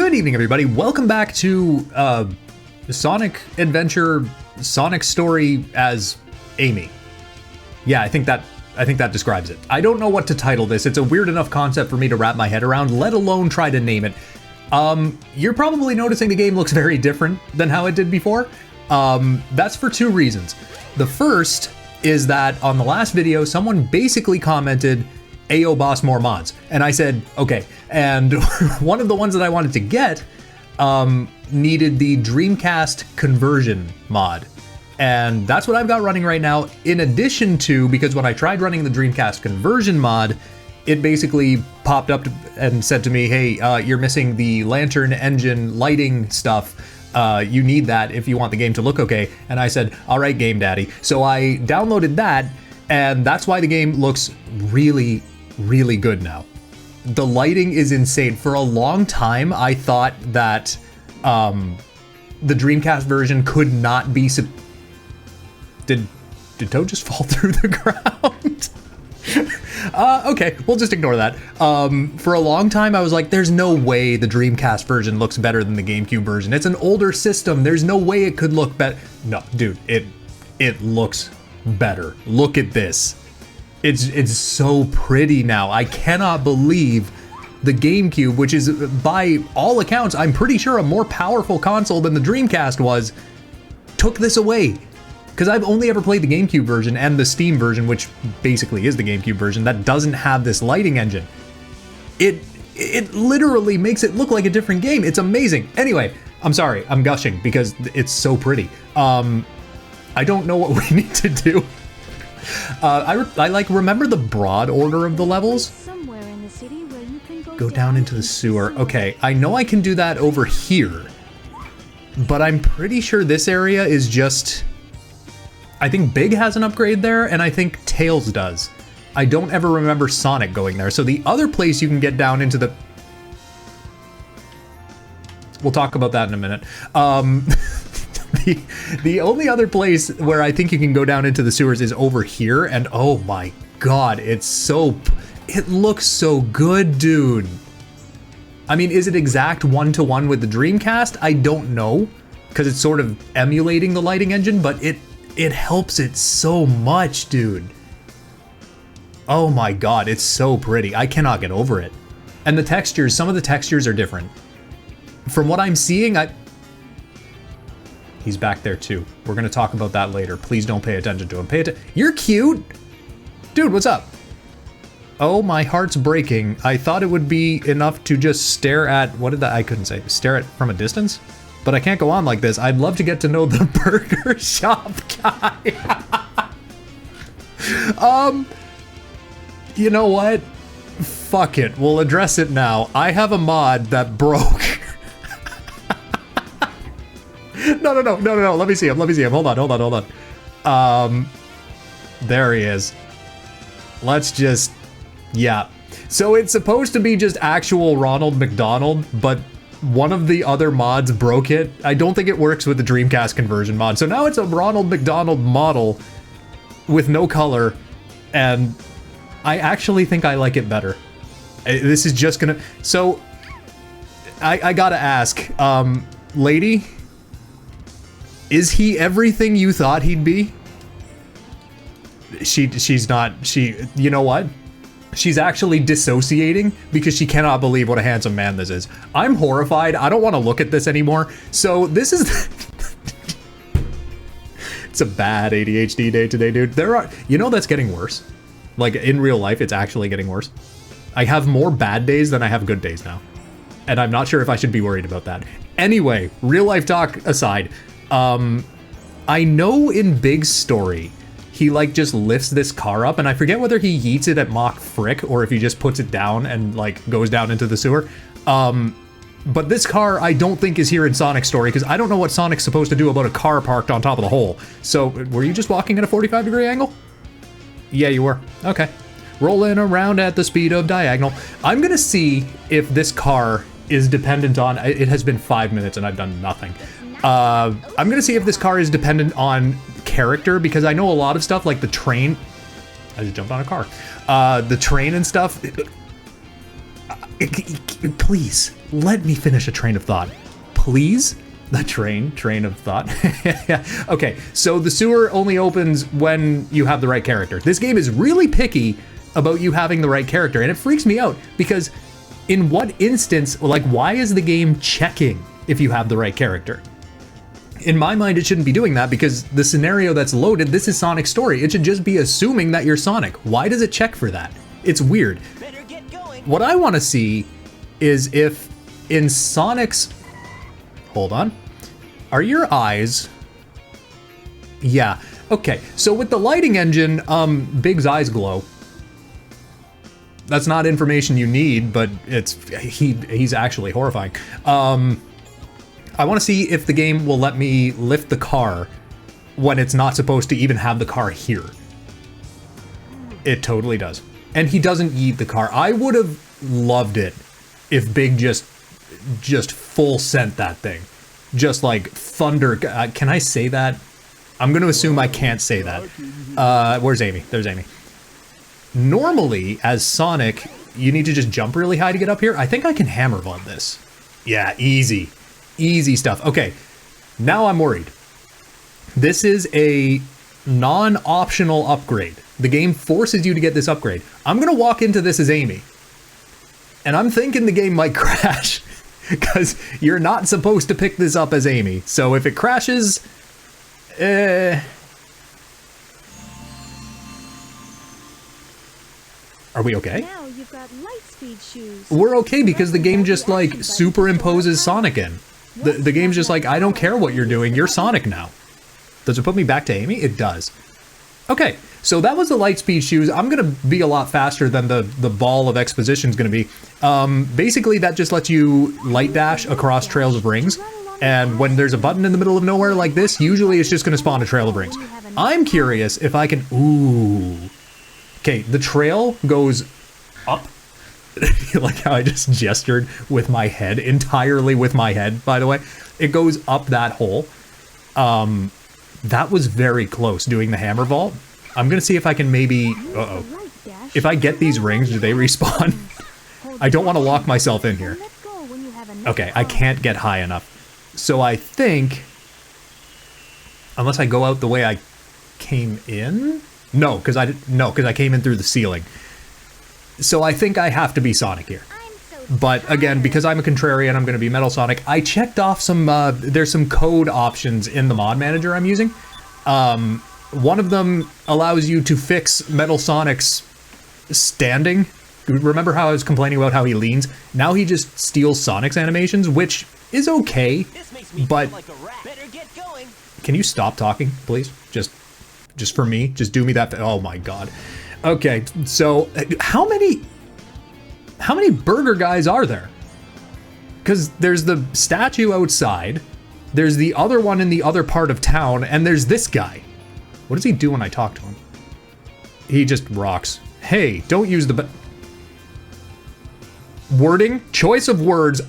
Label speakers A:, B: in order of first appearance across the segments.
A: Good evening, everybody. Welcome back to Sonic Adventure, Sonic Story as Amy. Yeah, I think that describes it. I don't know what to title this. It's a weird enough concept for me to wrap my head around, let alone try to name it. You're probably noticing the game looks very different than how it did before. That's for two reasons. The first is that on the last video, someone basically commented, "Ayo boss, more mods." And I said, okay. And one of the ones that I wanted to get needed the Dreamcast conversion mod. And that's what I've got running right now, in addition to, because when I tried running the Dreamcast conversion mod, it basically popped up and said to me, hey, you're missing the lantern engine lighting stuff. You need that if you want the game to look okay. And I said, all right, Game Daddy. So I downloaded that, and that's why the game looks really, really good now. The lighting is insane. For a long time, I thought that the Dreamcast version could not be... Did Toad just fall through the ground? Okay, we'll just ignore that. For a long time, I was like, there's no way the Dreamcast version looks better than the GameCube version. It's an older system. There's no way it could look better. No, dude, it looks better. Look at this. It's so pretty now. I cannot believe the GameCube, which is by all accounts, I'm pretty sure a more powerful console than the Dreamcast was, took this away. Because I've only ever played the GameCube version and the Steam version, which basically is the GameCube version, that doesn't have this lighting engine. It literally makes it look like a different game. It's amazing. Anyway, I'm sorry, I'm gushing because it's so pretty. I don't know what we need to do. I like remember the broad order of the levels.
B: Somewhere in the city where you can
A: Go down into the sewer. Okay, I know I can do that over here, but I'm pretty sure this area is just... I think Big has an upgrade there, and I think Tails does. I don't ever remember Sonic going there. So the other place you can get down into the... We'll talk about that in a minute. The only other place where I think you can go down into the sewers is over here, and oh my god, it looks so good, dude. I mean, is it exact one-to-one with the Dreamcast? I don't know, because it's sort of emulating the lighting engine, but it helps it so much, dude. Oh my god, it's so pretty. I cannot get over it. And the textures, some of the textures are different. From what I'm seeing, he's back there too. We're gonna talk about that later. Please don't pay attention to him. You're cute! Dude, what's up? Oh, my heart's breaking. I thought it would be enough to just stare at, what did that, I couldn't say, stare at from a distance? But I can't go on like this. I'd love to get to know the burger shop guy. You know what? Fuck it. We'll address it now. I have a mod that broke. No. Let me see him. Hold on. There he is. Let's just... Yeah. So it's supposed to be just actual Ronald McDonald, but one of the other mods broke it. I don't think it works with the Dreamcast conversion mod. So now it's a Ronald McDonald model with no color, and I actually think I like it better. This is just gonna... So, I gotta ask, lady, is he everything you thought he'd be? She's not, you know what? She's actually dissociating because she cannot believe what a handsome man this is. I'm horrified. I don't want to look at this anymore. So this is... It's a bad ADHD day today, dude. You know that's getting worse. Like in real life, it's actually getting worse. I have more bad days than I have good days now. And I'm not sure if I should be worried about that. Anyway, real life talk aside. I know in Big's story, he like just lifts this car up, and I forget whether he yeets it at Mach Frick or if he just puts it down and like goes down into the sewer. But this car I don't think is here in Sonic's story, because I don't know what Sonic's supposed to do about a car parked on top of the hole. So were you just walking at a 45-degree angle? Yeah, you were. Okay. Rolling around at the speed of diagonal. I'm gonna see if this car is dependent on... It has been 5 minutes and I've done nothing. I'm gonna see if this car is dependent on character, because I know a lot of stuff like the train... I just jumped on a car. The train and stuff... Please, Let me finish a train of thought, please. The train of thought. Okay, so the sewer only opens when you have the right character. This game is really picky about you having the right character, and it freaks me out because in what instance, like, why is the game checking if you have the right character? In my mind, it shouldn't be doing that because the scenario that's loaded, this is Sonic's story. It should just be assuming that you're Sonic. Why does it check for that? It's weird.
C: Better get going.
A: What I want to see is if in Sonic's... Hold on. Are your eyes... Yeah. Okay, so with the lighting engine, Big's eyes glow. That's not information you need, but he's actually horrifying. I want to see if the game will let me lift the car when it's not supposed to even have the car here. It totally does. And he doesn't yeet the car. I would have loved it if Big just full sent that thing. Just like thunder. Can I say that? I'm going to assume I can't say that. Where's Amy? There's Amy. Normally, as Sonic, you need to just jump really high to get up here. I think I can hammer vault this. Yeah, easy. Easy stuff. Okay, now I'm worried. This is a non-optional upgrade. The game forces you to get this upgrade. I'm gonna walk into this as Amy. And I'm thinking the game might crash because you're not supposed to pick this up as Amy. So if it crashes, are we okay?
B: Now you've got light speed shoes.
A: We're okay because the game just like superimposes Sonic in. The game's just like, I don't care what you're doing, you're Sonic now. Does it put me back to Amy? It does. Okay, so that was the light speed shoes. I'm gonna be a lot faster than the ball of exposition is gonna be. Basically that just lets you light dash across trails of rings. And when there's a button in the middle of nowhere like this, usually it's just gonna spawn a trail of rings. I'm curious if I can, ooh. Okay, the trail goes up. Like how I just gestured with my head, entirely with my head, by the way. It goes up that hole. That was very close doing the hammer vault. I'm gonna see if I can maybe, uh-oh. If I get these rings, do they respawn? I don't want to lock myself in here. Okay, I can't get high enough. So I think, unless I go out the way I came in? No, because I came in through the ceiling. So I think I have to be Sonic here. But again, because I'm a contrarian, I'm going to be Metal Sonic. I checked off some, there's some code options in the mod manager I'm using. One of them allows you to fix Metal Sonic's standing. Remember how I was complaining about how he leans? Now he just steals Sonic's animations, which is okay, but
C: like a rat. Better get going.
A: Can you stop talking, please? Just for me, just do me that. Oh my God. Okay, so how many burger guys are there? Because there's the statue outside, there's the other one in the other part of town, and there's this guy. What does he do when I talk to him? He just rocks. Hey, don't use the wording, choice of words.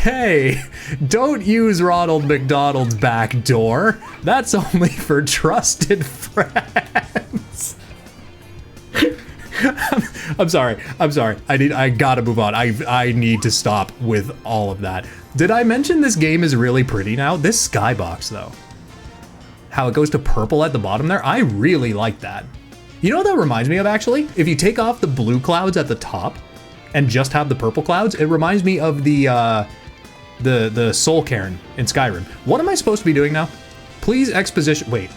A: Hey, don't use Ronald McDonald's back door. That's only for trusted friends. I'm sorry. I gotta move on. I need to stop with all of that. Did I mention this game is really pretty now? This skybox though, how it goes to purple at the bottom there, I really like that. You know what that reminds me of actually? If you take off the blue clouds at the top and just have the purple clouds, it reminds me of the Soul Cairn in Skyrim. What am I supposed to be doing now? Please exposition, wait.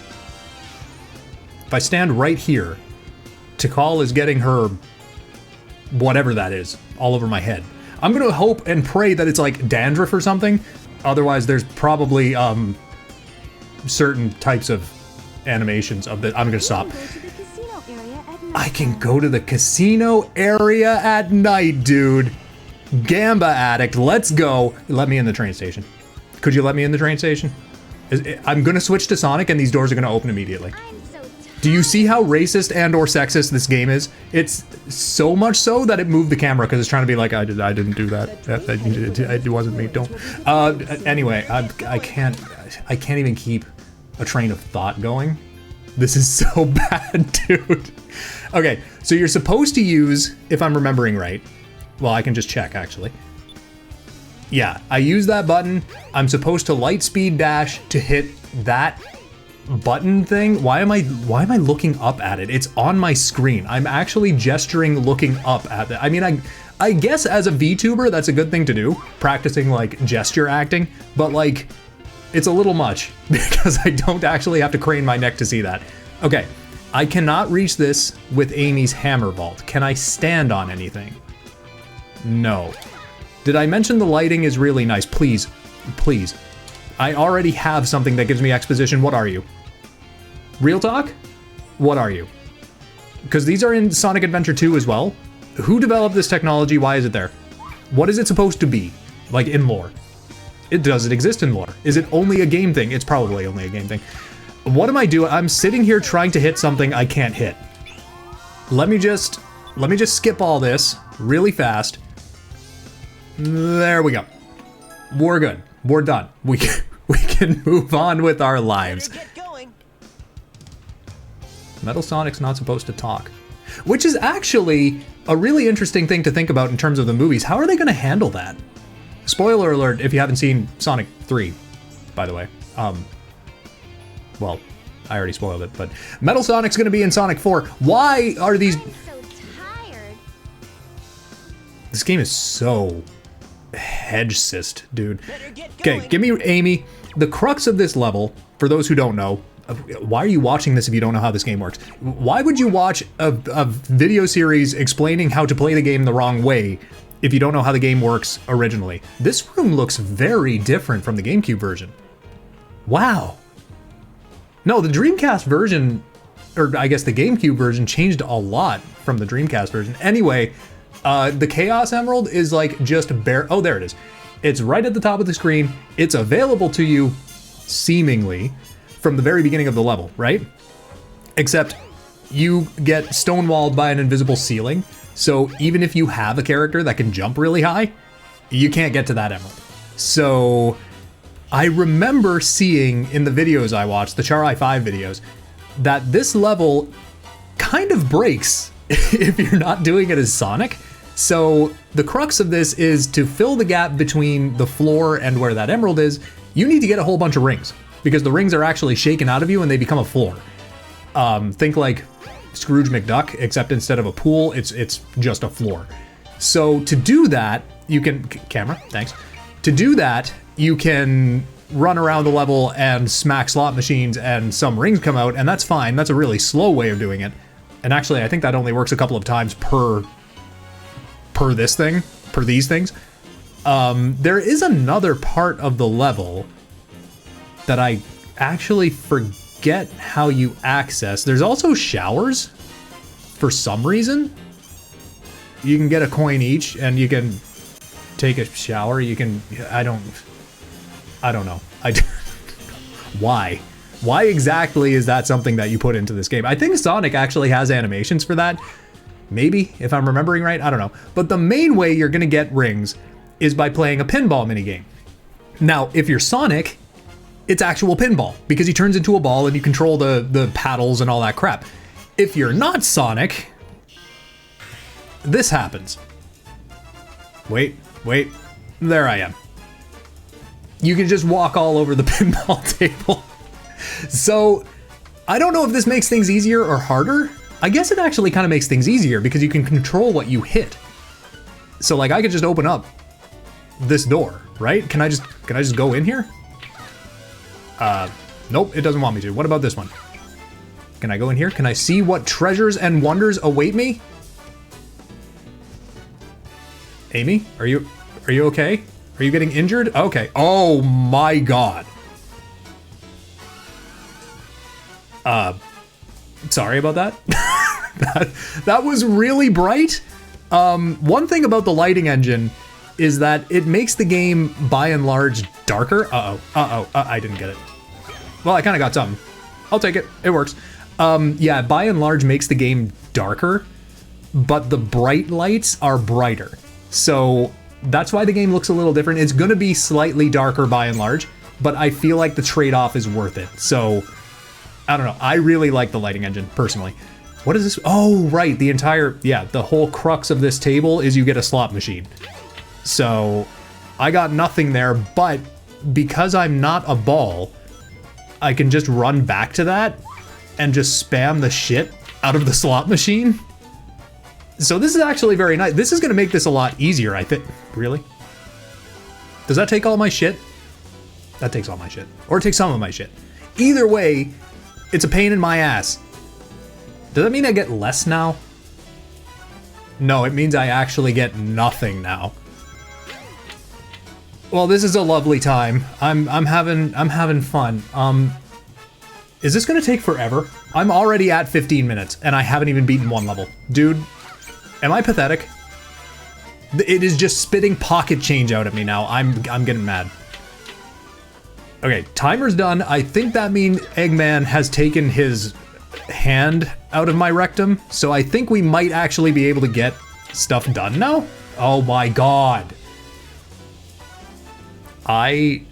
A: If I stand right here, Tikal is getting her, whatever that is, all over my head. I'm gonna hope and pray that it's like dandruff or something. Otherwise there's probably certain types of animations of the, I'm gonna stop. I can go to the casino area at night, dude. Gamba addict, let's go. Let me in the train station. Could you let me in the train station? I'm gonna switch to Sonic and these doors are gonna open immediately. Do you see how racist and or sexist this game is? It's so much so that it moved the camera because it's trying to be like, I didn't do that. It wasn't me, don't. Anyway, I can't even keep a train of thought going. This is so bad, dude. Okay, so you're supposed to use, if I'm remembering right, well, I can just check actually. Yeah, I use that button. I'm supposed to light speed dash to hit that button thing. Why am I looking up at it? It's on my screen. I'm actually gesturing looking up at it. I mean, I guess as a VTuber, that's a good thing to do, practicing like gesture acting, but like it's a little much because I don't actually have to crane my neck to see that. Okay, I cannot reach this with Amy's hammer vault. Can I stand on anything? No. Did I mention the lighting is really nice? Please, please. I already have something that gives me exposition. What are you? Real talk? What are you? Because these are in Sonic Adventure 2 as well. Who developed this technology? Why is it there? What is it supposed to be? Like in lore? Does it exist in lore? Is it only a game thing? It's probably only a game thing. What am I doing? I'm sitting here trying to hit something I can't hit. Let me just skip all this really fast. There we go. We're good. We're done. We can move on with our lives.
C: Better get going.
A: Metal Sonic's not supposed to talk. Which is actually a really interesting thing to think about in terms of the movies. How are they going to handle that? Spoiler alert if you haven't seen Sonic 3, by the way. Well, I already spoiled it, but Metal Sonic's going to be in Sonic 4. Why are these...
B: I'm so tired.
A: This game is so hedge-sist, dude.
C: Better get
A: Okay,
C: going.
A: give me Amy. The crux of this level, for those who don't know, why are you watching this if you don't know how this game works? Why would you watch a video series explaining how to play the game the wrong way if you don't know how the game works originally? This room looks very different from the GameCube version. Wow. No, the Dreamcast version, or I guess the GameCube version, changed a lot from the Dreamcast version. Anyway, the Chaos Emerald is like just bare. Oh, there it is. It's right at the top of the screen. It's available to you, seemingly, from the very beginning of the level, right? Except you get stonewalled by an invisible ceiling. So even if you have a character that can jump really high, you can't get to that emerald. So I remember seeing in the videos I watched, the Char I-5 videos, that this level kind of breaks if you're not doing it as Sonic. So the crux of this is to fill the gap between the floor and where that emerald is, you need to get a whole bunch of rings, because the rings are actually shaken out of you and they become a floor. Think like Scrooge McDuck, except instead of a pool, it's just a floor. So to do that, you can, camera, thanks. To do that, you can run around the level and smack slot machines and some rings come out, and that's fine. That's a really slow way of doing it. And actually, I think that only works a couple of times per these things. There is another part of the level that I actually forget how you access. There's also showers for some reason. You can get a coin each and you can take a shower. You can, I don't know. Why? Why exactly is that something that you put into this game? I think Sonic actually has animations for that. Maybe, if I'm remembering right, I don't know. But the main way you're gonna get rings is by playing a pinball minigame. Now, if you're Sonic, it's actual pinball, because he turns into a ball and you control the paddles and all that crap. If you're not Sonic, this happens. Wait, there I am. You can just walk all over the pinball table. So, I don't know if this makes things easier or harder. I guess it actually kind of makes things easier because you can control what you hit. So like I could just open up this door, right? Can I just go in here? Nope, it doesn't want me to. What about this one? Can I go in here? Can I see what treasures and wonders await me? Amy, are you okay? Are you getting injured? Okay. Oh my god. Sorry about that. that was really bright. One thing about the lighting engine is that it makes the game by and large darker. I didn't get it. Well, I kind of got something. I'll take it. It works. Yeah, by and large makes the game darker, but the bright lights are brighter. So that's why the game looks a little different. It's going to be slightly darker by and large, but I feel like the trade-off is worth it. So I don't know. I really like the lighting engine, personally. What is this? Oh, right. The entire, yeah, the whole crux of this table is you get a slot machine. So I got nothing there, but because I'm not a ball, I can just run back to that and just spam the shit out of the slot machine. So this is actually very nice. This is going to make this a lot easier, I think. Really? Does that take all my shit? That takes all my shit. Or it takes some of my shit. Either way, it's a pain in my ass. Does that mean I get less now? No, it means I actually get nothing now. Well, this is a lovely time. I'm having fun. Is this gonna take forever? I'm already at 15 minutes and I haven't even beaten one level. Dude, am I pathetic? It is just spitting pocket change out at me now. I'm getting mad. Okay, timer's done. I think that means Eggman has taken his hand out of my rectum, so I think we might actually be able to get stuff done now. Oh my god. I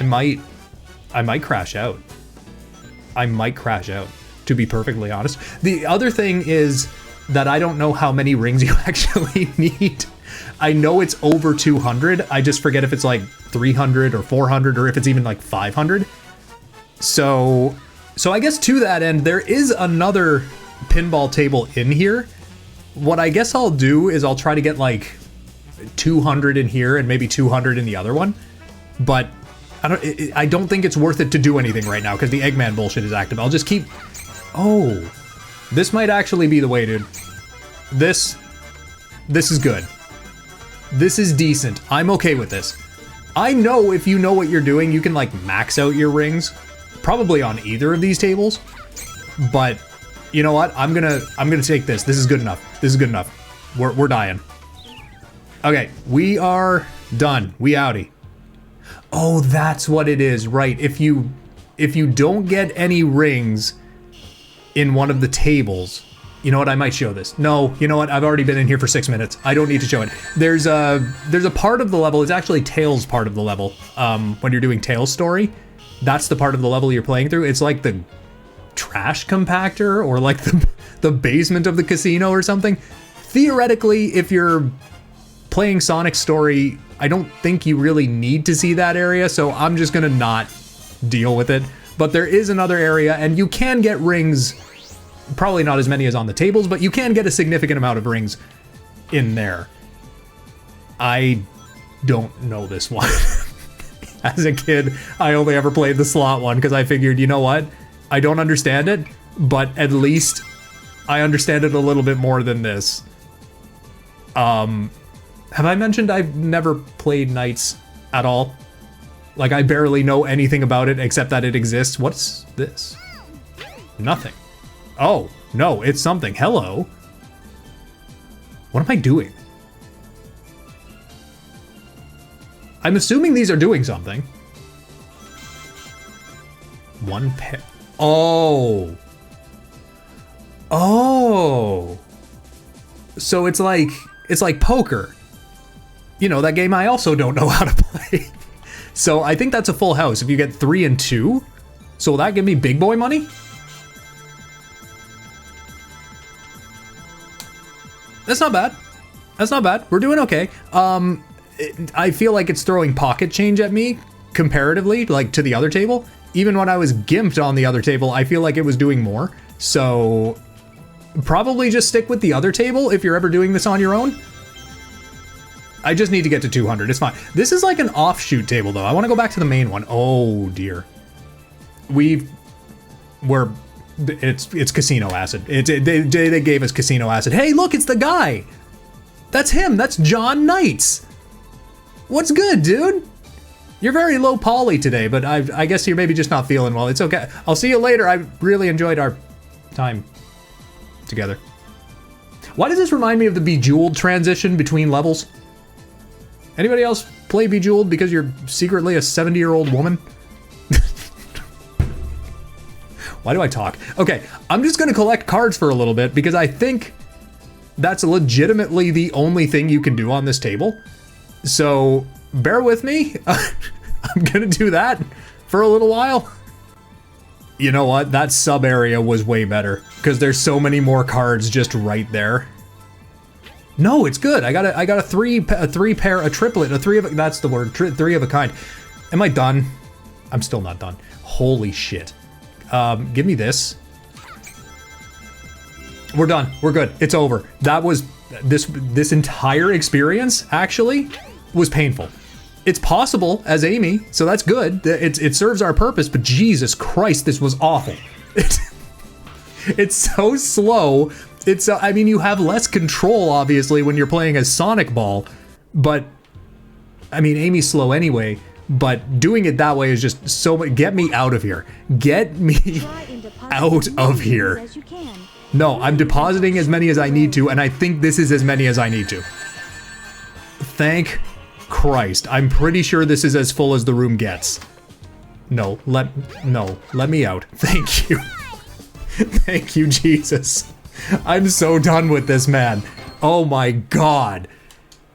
A: might crash out. I might crash out, to be perfectly honest. The other thing is that I don't know how many rings you actually need. I know it's over 200. I just forget if it's like 300 or 400 or if it's even like 500. So I guess to that end, there is another pinball table in here. What I guess I'll do is I'll try to get like 200 in here and maybe 200 in the other one. But I don't think it's worth it to do anything right now because the Eggman bullshit is active. I'll just keep... Oh, this might actually be the way, dude. This is good. This is decent. I'm okay with this. I know if you know what you're doing, you can like max out your rings. Probably on either of these tables, but you know what? I'm gonna take this. This is good enough. This is good enough. We're dying. Okay, we are done. We outie. Oh, that's what it is, right? If you don't get any rings in one of the tables, you know what? I might show this. No, you know what? I've already been in here for 6 minutes. I don't need to show it. There's a part of the level. It's actually Tails' part of the level. When you're doing Tails' story. That's the part of the level you're playing through. It's like the trash compactor or like the basement of the casino or something. Theoretically, if you're playing Sonic's story, I don't think you really need to see that area, so I'm just gonna not deal with it. But there is another area, and you can get rings, probably not as many as on the tables, but you can get a significant amount of rings in there. I don't know this one. As a kid, I only ever played the slot one because I figured, you know what? I don't understand it, but at least I understand it a little bit more than this. Have I mentioned I've never played Knights at all? Like, I barely know anything about it except that it exists. What's this? Nothing. Oh, no, it's something. Hello. What am I doing? I'm assuming these are doing something. One pair. Oh. Oh. So it's like poker. You know, that game I also don't know how to play. So I think that's a full house if you get 3 and 2. So will that give me big boy money? That's not bad. That's not bad. We're doing okay. I feel like it's throwing pocket change at me comparatively, like to the other table. Even when I was gimped on the other table, I feel like it was doing more. So probably just stick with the other table if you're ever doing this on your own. I just need to get to 200. It's fine. This is like an offshoot table, though. I want to go back to the main one. Oh dear. It's casino acid. They gave us casino acid. Hey, look, it's the guy. That's him. That's John Knights. What's good, dude? You're very low poly today, but I guess you're maybe just not feeling well. It's okay. I'll see you later. I really enjoyed our time together. Why does this remind me of the Bejeweled transition between levels? Anybody else play Bejeweled because you're secretly a 70-year-old woman? Why do I talk? Okay, I'm just gonna collect cards for a little bit because I think that's legitimately the only thing you can do on this table. So bear with me. I'm gonna do that for a little while. You know what? That sub area was way better because there's so many more cards just right there. No, it's good. I got a three pair, a triplet, that's the word, three of a kind. Am I done? I'm still not done. Holy shit. Give me this. We're done. We're good. It's over. That was this entire experience actually was painful. It's possible as Amy, so that's good. It serves our purpose, but Jesus Christ, this was awful. It's so slow. I mean, you have less control, obviously, when you're playing as Sonic Ball, but, I mean, Amy's slow anyway, but doing it that way is just so much. Get me out of here. Get me out of here. No, I'm depositing as many as I need to, and I think this is as many as I need to. Thank Christ. I'm pretty sure this is as full as the room gets. No, let me out. Thank you. Thank you, Jesus. I'm so done with this, man. Oh my God.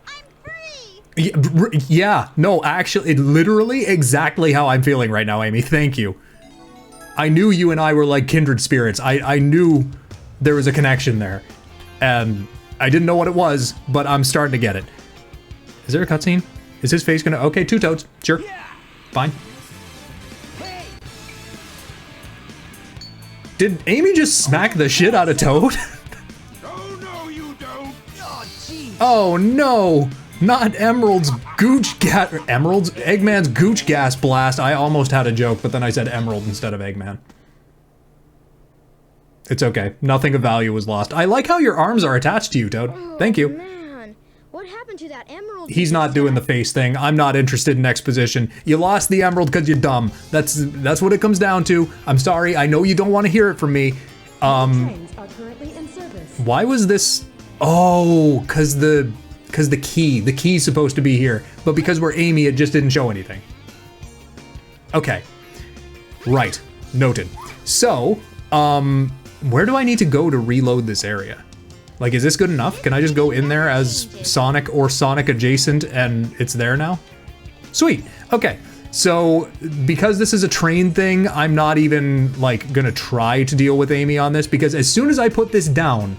A: I'm free. Yeah, no, actually, literally exactly how I'm feeling right now, Amy. Thank you. I knew you and I were like kindred spirits. I knew there was a connection there. And I didn't know what it was, but I'm starting to get it. Is there a cutscene? Is his face gonna... Okay, two toads. Sure. Fine. Did Amy just smack the shit out of Toad?
D: Oh, no, you don't.
C: Oh, jeez.
A: Oh no! Not Emerald's gooch gas... Emerald's? Eggman's gooch gas blast. I almost had a joke, but then I said Emerald instead of Eggman. It's okay. Nothing of value was lost. I like how your arms are attached to you, Toad. Thank you.
B: Man, what happened to that emerald?
A: He's not doing the face thing. I'm not interested in exposition. You lost the emerald because you're dumb. That's what it comes down to. I'm sorry. I know you don't want to hear it from me.
B: Trains are currently in service.
A: Why was this? Oh, because the key's supposed to be here, but because we're Amy, it just didn't show anything. Okay. Right. Noted. So, where do I need to go to reload this area? Like, is this good enough? Can I just go in there as Sonic or Sonic adjacent and it's there now? Sweet. Okay. So, because this is a train thing, I'm not even, like, gonna try to deal with Amy on this, because as soon as I put this down,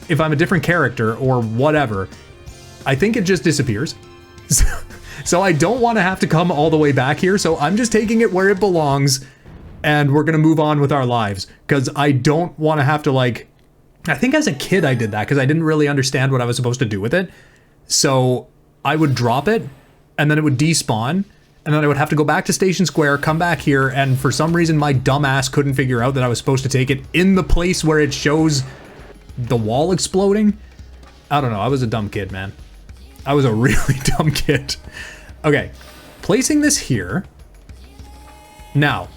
A: if I'm a different character or whatever, I think it just disappears. So I don't want to have to come all the way back here, so I'm just taking it where it belongs, and we're gonna move on with our lives, because I don't want to have to, like... I think as a kid I did that because I didn't really understand what I was supposed to do with it. So I would drop it and then it would despawn and then I would have to go back to Station Square, come back here, and for some reason my dumbass couldn't figure out that I was supposed to take it in the place where it shows the wall exploding. I don't know. I was a dumb kid, man. I was a really dumb kid. Okay, placing this here. Now,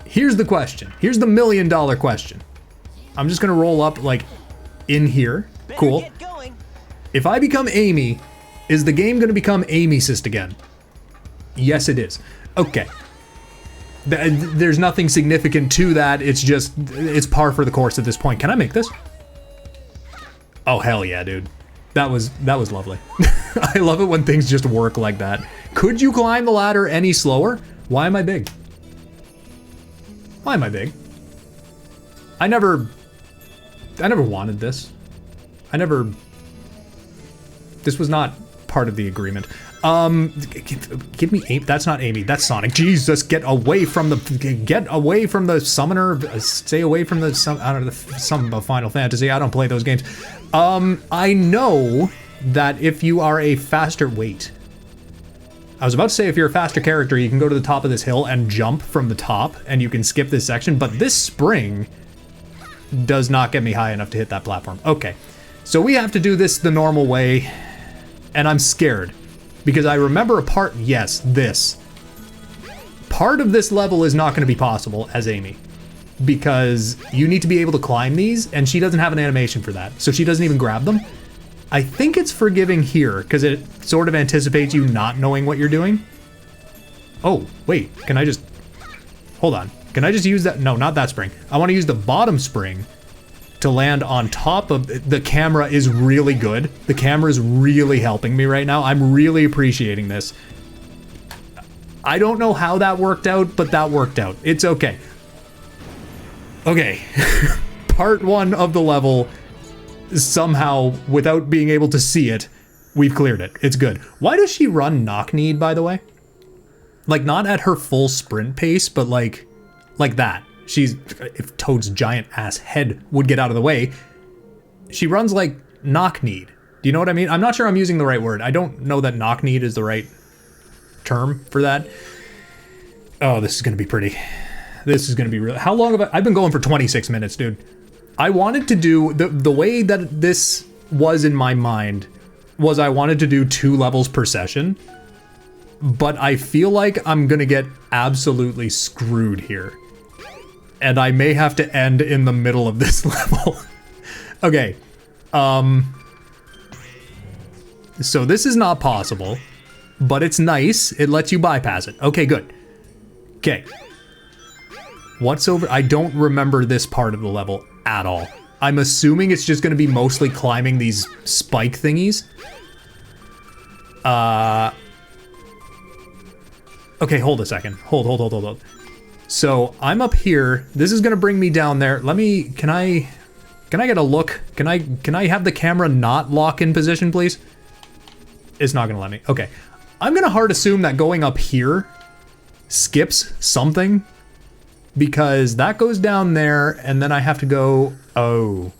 A: here's the question. Here's the $1 million question. I'm just gonna roll up, like, in here. Cool.
C: Get going.
A: If I become Amy, is the game gonna become Amy-cist again? Yes, it is. Okay. There's nothing significant to that. It's just, it's par for the course at this point. Can I make this? Oh, hell yeah, dude. That was lovely. I love it when things just work like that. Could you climb the ladder any slower? Why am I big? Why am I big? I never wanted this. This was not part of the agreement. Give me Amy. That's not Amy. That's Sonic. Jesus, get away from the summoner. Stay away from the some of Final Fantasy. I don't play those games. I know that if you are a faster... Wait. I was about to say if you're a faster character, you can go to the top of this hill and jump from the top, and you can skip this section, but this spring does not get me high enough to hit that platform. Okay, so we have to do this the normal way, and I'm scared because I remember a part. Yes, this part of this level is not going to be possible as Amy because you need to be able to climb these, and she doesn't have an animation for that, so she doesn't even grab them. I think it's forgiving here because it sort of anticipates you not knowing what you're doing. Oh, wait, can I just... Hold on. Can I just use that? No, not that spring. I want to use the bottom spring to land on top of... The camera is really good. The camera is really helping me right now. I'm really appreciating this. I don't know how that worked out, but that worked out. It's okay. Okay. Part 1 of the level, somehow, without being able to see it, we've cleared it. It's good. Why does she run knock-kneed, by the way? Like, not at her full sprint pace, but like that. If Toad's giant ass head would get out of the way, she runs like knock-kneed. Do you know what I mean? I'm not sure I'm using the right word. I don't know that knock-kneed is the right term for that. Oh, this is gonna be pretty. This is gonna be real. How long have I've been going for 26 minutes, dude. I wanted to do, the way that this was in my mind was I wanted to do 2 levels per session, but I feel like I'm gonna get absolutely screwed here. And I may have to end in the middle of this level. Okay, so this is not possible, but it's nice. It lets you bypass it. Okay, good. Okay. What's over? I don't remember this part of the level at all. I'm assuming it's just gonna be mostly climbing these spike thingies. Okay, hold a second. Hold. So I'm up here. This is gonna bring me down there. Let me, can I get a look? Can I have the camera not lock in position, please? It's not gonna let me. Okay. I'm gonna hard assume that going up here skips something, because that goes down there and then I have to go, oh.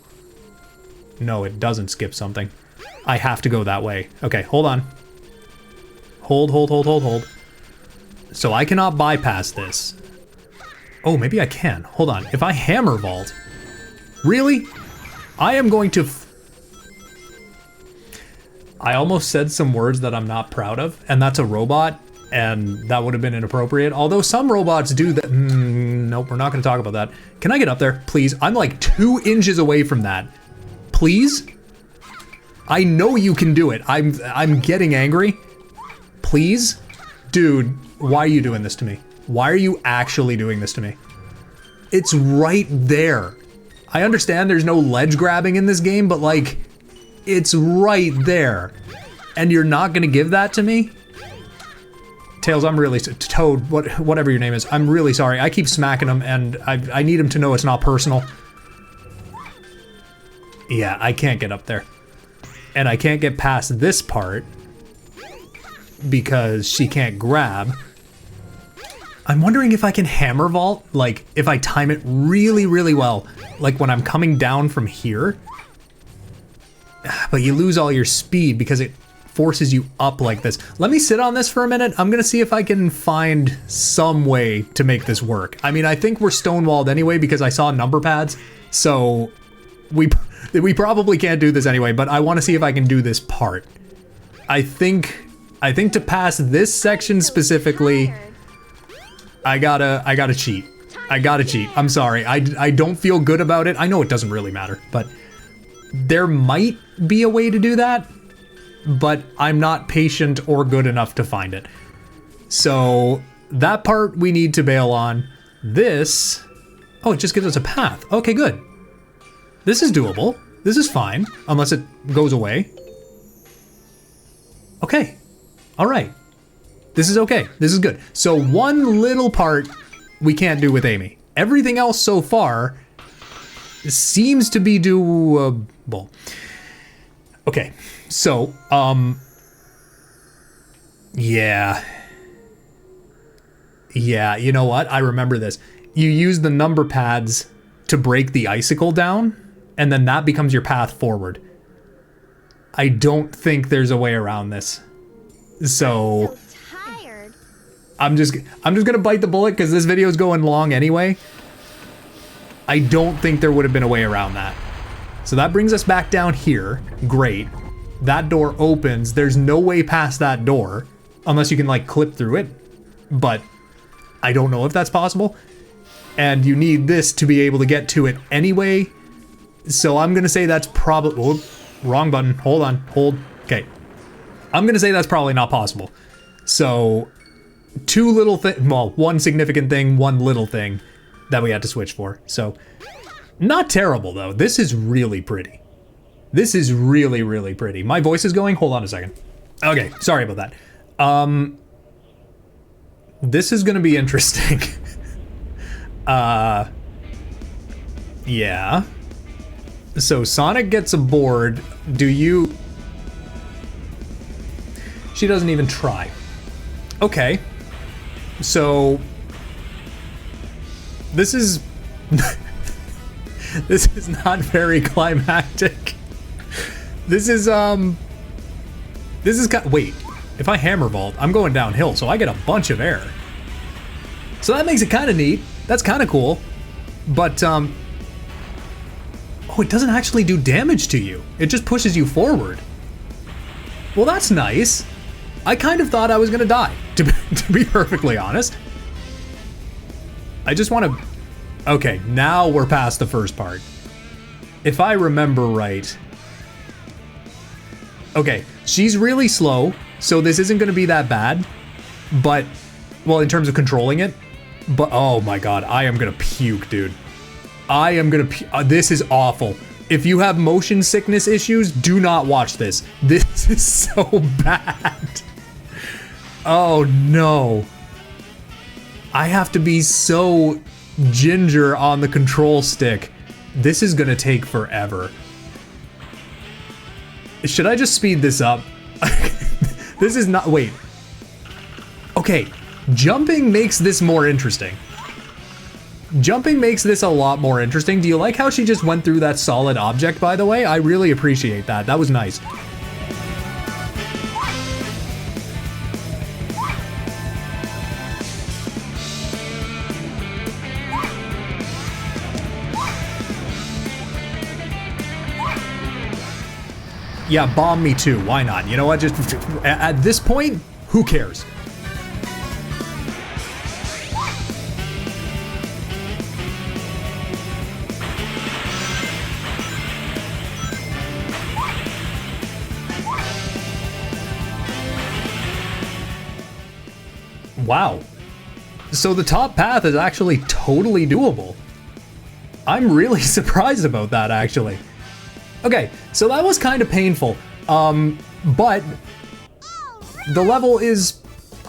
A: No, it doesn't skip something. I have to go that way. Okay, hold on. Hold. So I cannot bypass this. Oh, maybe I can. Hold on. If I hammer vault, really? I am going to... I almost said some words that I'm not proud of, and that's a robot, and that would have been inappropriate. Although some robots do that. Nope, we're not going to talk about that. Can I get up there, please? I'm like 2 inches away from that. Please? I know you can do it. I'm getting angry. Please? Dude, why are you doing this to me? Why are you actually doing this to me? It's right there. I understand there's no ledge grabbing in this game, but like, it's right there. And you're not gonna give that to me? Tails, I'm really, Toad, whatever your name is, I'm really sorry. I keep smacking him and I need him to know it's not personal. Yeah, I can't get up there. And I can't get past this part because she can't grab. I'm wondering if I can hammer vault, like if I time it really, really well, like when I'm coming down from here. But you lose all your speed because it forces you up like this. Let me sit on this for a minute. I'm gonna see if I can find some way to make this work. I mean, I think we're stonewalled anyway because I saw number pads, so we probably can't do this anyway, but I want to see if I can do this part. I think to pass this section specifically, I gotta cheat. I gotta cheat. I'm sorry. I don't feel good about it. I know it doesn't really matter, but there might be a way to do that, but I'm not patient or good enough to find it. So that part we need to bail on. This, oh, it just gives us a path. Okay, good. This is doable. This is fine, unless it goes away. Okay, all right. This is okay, this is good. So one little part we can't do with Amy. Everything else so far seems to be doable. Okay, so, yeah, you know what? I remember this. You use the number pads to break the icicle down, and then that becomes your path forward. I don't think there's a way around this. So
B: Tired.
A: I'm just gonna bite the bullet because this video is going long anyway. I don't think there would have been a way around that. So that brings us back down here. Great. That door opens. There's no way past that door unless you can like clip through it, but I don't know if that's possible. And you need this to be able to get to it anyway. So I'm gonna say that's probably, oh, wrong button. Hold on, hold. Okay. I'm gonna say that's probably not possible. So 2 little things, well, 1 significant thing, 1 little thing that we had to switch for. So not terrible though. This is really pretty. This is really, really pretty. My voice is going, hold on a second. Okay, sorry about that. This is gonna be interesting. Yeah. So Sonic gets aboard. Do you... She doesn't even try. Okay. So... This is... This is not very climactic. This is, wait. If I hammer vault, I'm going downhill, so I get a bunch of air. So that makes it kind of neat. That's kind of cool. But, oh, it doesn't actually do damage to you. It just pushes you forward. Well, that's nice. I kind of thought I was gonna die, to be perfectly honest. I just want to... Okay, now we're past the first part. If I remember right... Okay, she's really slow, so this isn't gonna be that bad. But, well, in terms of controlling it. But, oh my god, I am gonna puke, dude. I am gonna this is awful. If you have motion sickness issues, do not watch this. This is so bad. Oh no. I have to be so ginger on the control stick. This is gonna take forever. Should I just speed this up? This is not, wait. Okay, jumping makes this more interesting. Jumping makes this a lot more interesting. Do you like how she just went through that solid object, by the way? I really appreciate that. That was nice. Yeah, bomb me too. Why not? You know what? Just at this point, who cares? Wow. So the top path is actually totally doable. I'm really surprised about that, actually. Okay, so that was kind of painful, but the level is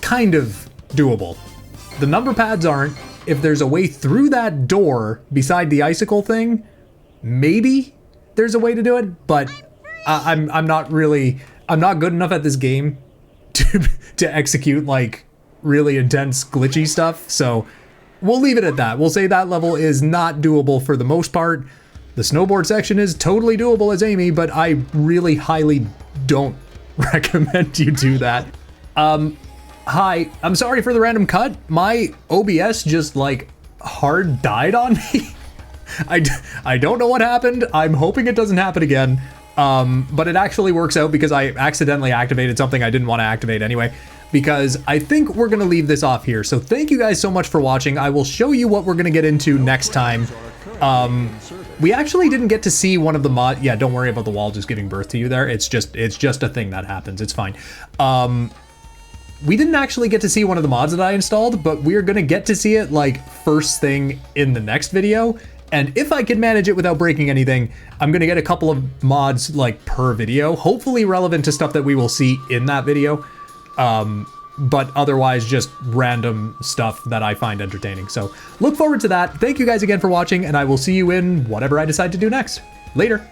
A: kind of doable. The number pads aren't. If there's a way through that door beside the icicle thing, maybe there's a way to do it, but I'm not good enough at this game to execute like really intense glitchy stuff, so we'll leave it at that. We'll say that level is not doable for the most part. The snowboard section is totally doable as Amy, but I really highly don't recommend you do that. Hi, I'm sorry for the random cut. My OBS just like hard died on me. I don't know what happened. I'm hoping it doesn't happen again. But it actually works out because I accidentally activated something I didn't want to activate anyway, because I think we're going to leave this off here. So thank you guys so much for watching. I will show you what we're going to get into next time. We actually didn't get to see one of the mod. Yeah, don't worry about the wall just giving birth to you there. It's just a thing that happens. It's fine. We didn't actually get to see one of the mods that I installed, but we're going to get to see it like first thing in the next video. And if I can manage it without breaking anything, I'm going to get a couple of mods like per video, hopefully relevant to stuff that we will see in that video. But otherwise just random stuff that I find entertaining. So look forward to that. Thank you guys again for watching, and I will see you in whatever I decide to do next. Later.